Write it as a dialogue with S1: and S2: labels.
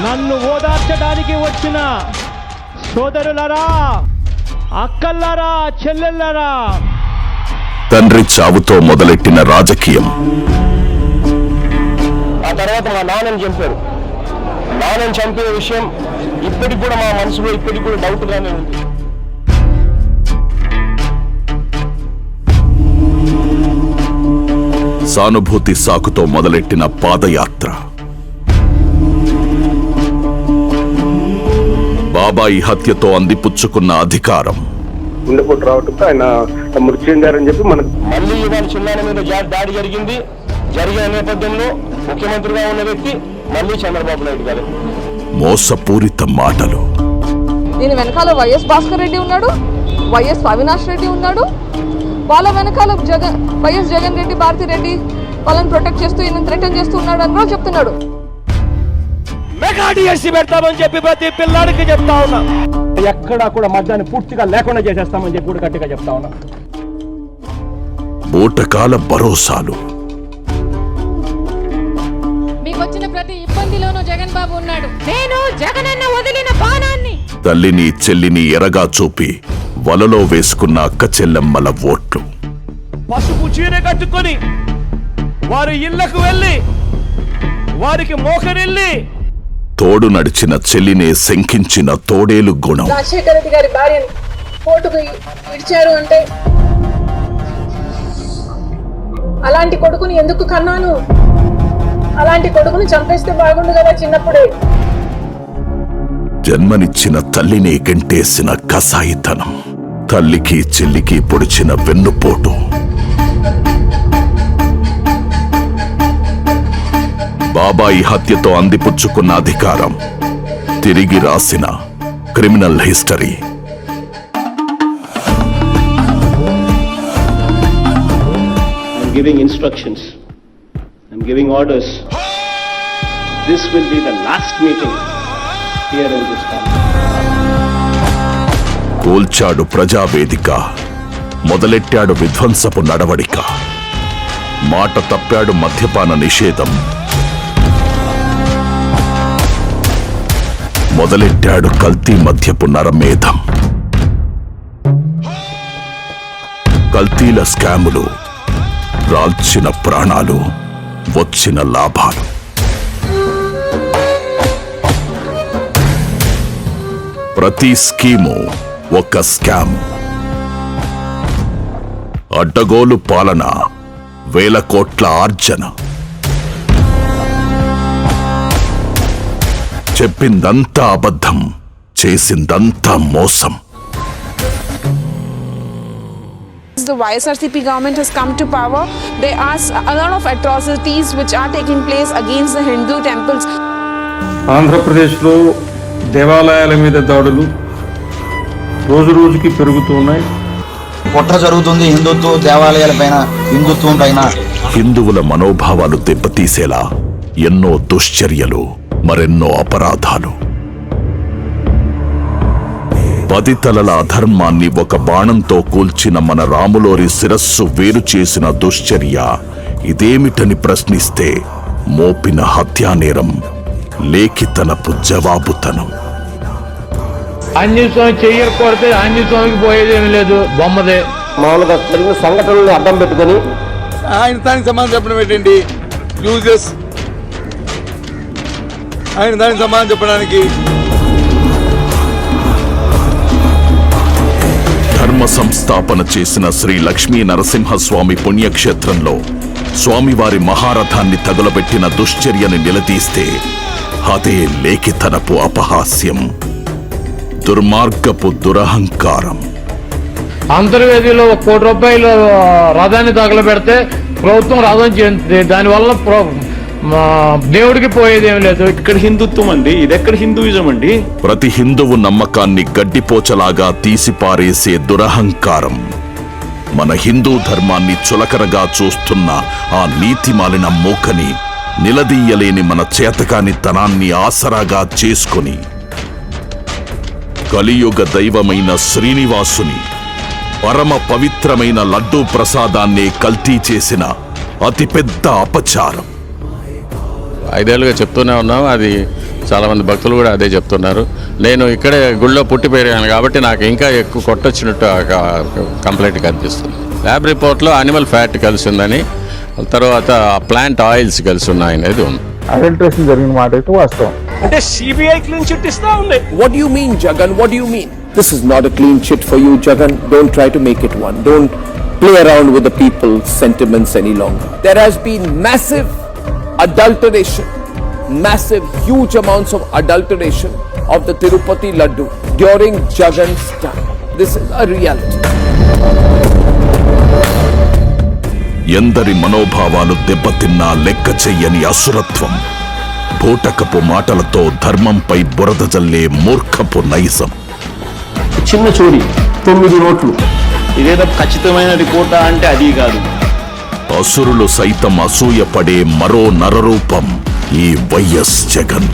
S1: నన్ను ఓదార్చడానికి వచ్చిన సోదరులారా, అక్కల్లారా, చెల్లెళ్ళారా,
S2: తండ్రి చావుతో మొదలెట్టిన రాజకీయం
S3: ఆ తర్వాత మా నాన్నని చంపారు. నాన్నని చంపే విషయం ఇప్పటికి కూడా మా మనసులో ఇప్పటికి కూడా డౌట్గానే ఉంది.
S2: సానుభూతి సాకుతో మొదలెట్టిన పాదయాత్ర, బాబాయి హత్యతో అందిపుచ్చుకున్న అధికారం,
S3: గుండెపోటు రావటంతో ఆయన మృతి చెందారని చెప్పి మనకు మళ్ళీ ఇవాళ చిన్నాన్న మీద దాడి జరిగింది. జరిగిన నేపథ్యంలో ముఖ్యమంత్రిగా ఉన్న వ్యక్తి మళ్ళీ చంద్రబాబు నాయుడు గారు.
S2: మోసపూరిత మాటలు.
S4: దీని వెనకాల వైఎస్ భాస్కర్ రెడ్డి ఉన్నాడు, వైఎస్ అవినాష్ రెడ్డి ఉన్నాడు, వాళ్ళ వెనకాల వైఎస్ జగన్ రెడ్డి, భారతి రెడ్డి వాళ్ళని ప్రొటెక్ట్ చేస్తూ ఈయన థ్రెటన్ చేస్తూ ఉన్నాడు అని కూడా చెప్తున్నాడు.
S1: మెగా డిఎస్సీ పెడతామని చెప్పి ప్రతి పిల్లాడికి చెప్తా ఉన్నా.
S3: ఎక్కడా కూడా మద్యాన్ని పూర్తిగా లేకుండా చేసేస్తామని చెప్పి కూడా గట్టిగా చెప్తా ఉన్నా.
S2: బూటకాల భరోసాలు.
S5: మీకు వచ్చిన ప్రతి ఇబ్బందిలోనూ జగన్ బాబు ఉన్నాడు. నేను జగనన్న వదిలిన బాణాన్ని.
S2: తల్లిని చెల్లిని ఎరగా చూపి వలలో వేసుకున్న అక్క చెల్లెమ్మల ఓట్లు.
S1: పసుపు చీర కట్టుకొని వారి ఇళ్లకు వెళ్ళి వారికి మోకరిల్లి
S2: తోడు నడిచిన చెల్లినే శంకించిన తోడేలు గుణం.
S4: రాజశేఖర రెడ్డి గారి భార్యని కోర్టుకు ఇచ్చారు అంటే అలాంటి కొడుకుని ఎందుకు కన్నాను, అలాంటి కొడుకుని చంపేస్తే బాగుండు కదా చిన్నప్పుడే.
S2: జన్మనిచ్చిన తల్లిని గంటేసిన కసాయితనం, తల్లికి చెల్లికి పొడిచిన వెన్నుపోటు. బాబాయి హత్యతో అందిపుచ్చుకున్న అధికారం, తిరిగి రాసిన criminal history.
S3: I'm giving instructions. I'm giving orders. This will be the last meeting here in this country.
S2: కూల్చాడు ప్రజావేదిక, మొదలెట్టాడు విధ్వంసపు నడవడిక, మాట తప్పాడు మద్యపాన నిషేధం, మొదలెట్టాడు కల్తీ మద్యపు నరమేధం. కల్తీల స్కాములు, రాల్చిన ప్రాణాలు, వచ్చిన లాభాలు. ప్రతి స్కీము ఒక స్కామ్. అడ్డగోలు పాలన, వేల కోట్ల ఆర్జన. చెప్పిందంతా అబద్ధం, చేసిందంతా మోసం.
S6: The YSRCP government has come to power. There are a lot of atrocities which are taking place against the Hindu temples.
S7: ఆంధ్రప్రదేశ్లో దేవాలయాల మీద దాడులు రోజు రోజుకి పెరుగుతున్నాయి.
S8: కుట్ర జరుగుతుంది హిందుత్వ దేవాలయాల పైన, హిందుత్వం పైన.
S2: హిందువుల మనోభావాలు దెబ్బతీసేలా ఎన్నో దుశ్చర్యలు, మరెన్నో అపరాధాలు. 10 తలల అధర్మాన్ని ఒక బాణంతో కూల్చిన మన రాములోరి శిరస్సు వేరు చేసిన దుశ్చర్య ఇదేమిటని ప్రశ్నిస్తే మోపిన హత్యానేరం, లేఖితనపు జవాబుతనం.
S1: ఆంజనేయ స్వామి చెయ్యకూడితే ఆంజనేయ స్వామికి పోయేదేమీ లేదు, బొమ్మదే.
S3: మామూలుగా జరిగిన సంఘటనలను అడ్డం పెట్టుకొని
S7: ఆయన దానికి సమాధానం చెప్పడం ఏంటండి? యూజెస్ ఆయన దానికి సమాధానం చెప్పడానికి.
S2: ధర్మ సంస్థాపన చేసిన శ్రీ లక్ష్మీ నరసింహస్వామి పుణ్యక్షేత్రంలో స్వామివారి మహారథాన్ని తగులబెట్టిన దుశ్చర్యని నిలదీస్తే అదే లేఖితనపు అపహాస్యం, దుర్మార్గపు దురహంకారం.
S1: అంతర్వేదిలో 1 కోటి రూపాయలు రథాన్ని తగలబెడితే ప్రభుత్వం రథం చేస్తుంది, దానివల్ల దేవుడికి పోయేదేమి లేదు.
S9: ఇక్కడ హిందుత్వం అండి, ఇదెక్కడ హిందూయిజం అండి?
S2: ప్రతి హిందువు నమ్మకాన్ని గడ్డిపోచలాగా తీసిపారేసే దురహంకారం, మన హిందూ ధర్మాన్ని చులకరగా చూస్తున్న ఆ నీతిమాలిన మూకని నిలదీయలేని మన చేతకాని తనాన్ని ఆసరాగా చేసుకొని కలియుగ దైవమైన శ్రీనివాసుని పరమ పవిత్రమైన లడ్డూ ప్రసాదాన్నే కల్తీ చేసిన అతిపెద్ద అపచారం.
S9: 5 ఏళ్ళుగా చెప్తూనే ఉన్నాం, అది చాలా మంది భక్తులు కూడా అదే చెప్తున్నారు. నేను ఇక్కడే గుళ్ళో పుట్టి పెరిగాను కాబట్టి నాకు ఇంకా ఎక్కువ కొట్టొచ్చినట్టు కంప్లైంట్ కనిపిస్తుంది. ల్యాబ్ రిపోర్ట్లో అనిమల్ ఫ్యాట్ కలిసి ఉందని, తర్వాత ప్లాంట్ ఆయిల్స్ కలిసి ఉన్నాయనేది ఉంది.
S1: అడల్ట్రేషన్ జరిగిన మాట అయితే వాస్తవం.
S3: అంటే సిబిఐ క్లీన్ చిట్ ఇస్తా ఉంది.
S10: What do you mean, Jagan? What do you mean? This is not a clean chit for you, Jagan. Don't try to make it one. Don't play around with the people's sentiments any longer. There has been massive adulteration, huge amounts of adulteration of the Tirupati Laddu during Jagan's time. This is a reality.
S2: ఎందరి మనోభావాలు దెబ్బతిన్నా లెక్క చెయ్యని అసురత్వం, బూటకపు మాటలతో ధర్మంపై బురద జల్లే మూర్ఖపు నైజం.
S3: చిన్న చోరీ 9 నోట్లు, ఇదేదో ఖచ్చితమైన రిపోర్టా అంటే అది కాదు.
S2: అసురులు సైతం అసూయపడే మరో నరరూపం ఈ వైఎస్ జగన్.